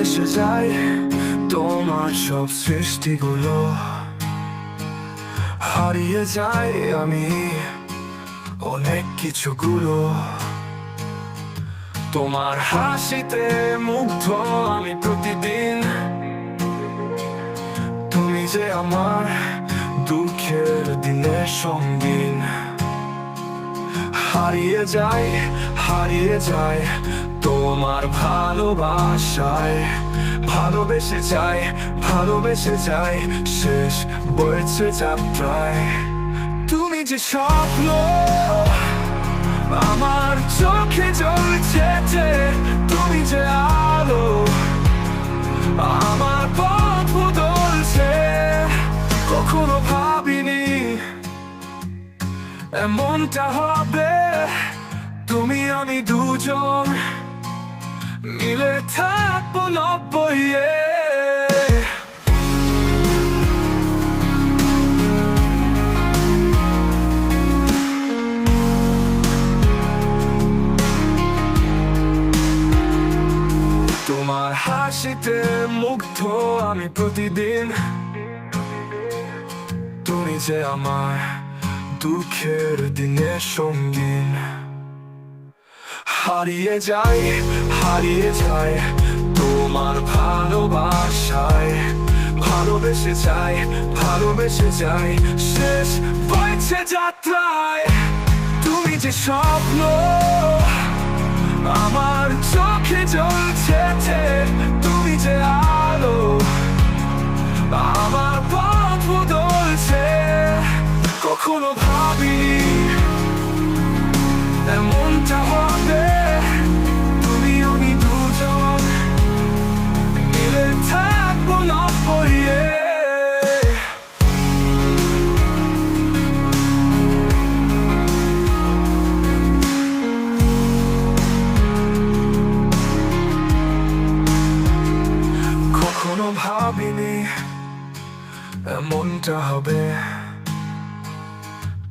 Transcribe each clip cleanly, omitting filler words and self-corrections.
ভেসে যায় তোমার সব সৃষ্টিগুলো। হারিয়ে যাই আমি অনেক কিছুগুলো, তোমার হাসিতে মুগ্ধ আমি প্রতিদিন। তুমি যে আমার দুঃখের দিনের সঙ্গীন। হারিয়ে যাই তোমার ভালোবাসায়। ভালোবেসে যাই শেষ বয়েছে যাত্রায়। তুমি যে স্বপ্ন আমার চোখে জ্বলছে, তুমি যে আলো আমার পথ বদলছে। কখনো ভাবিনি এমনটা হবে, তুমি আমি দুজন মিলে থাকবো 90-এ। তোমার হাসিতে মুগ্ধ আমি প্রতিদিন। তুমি যে আমার দুঃখের দিনের সঙ্গীন। হারিয়ে যাই তোমার ভালোবাসায়। ভালোবেসে যাই শেষ বইছে যাত্রায়। তুমি যে স্বপ্ন আমার চোখে জ্বলছে, তুমি যে আলো আমার পথ বদলছে। কখনো ভাবিনি এমনটা হবে, তুমি আমি দুজন মিলে থাকবো 90-এ। কখনো ভাবিনি এমনটা হবে,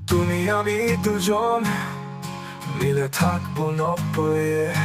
তুমি আমি দুজন মিলে থাকবো 90-এ।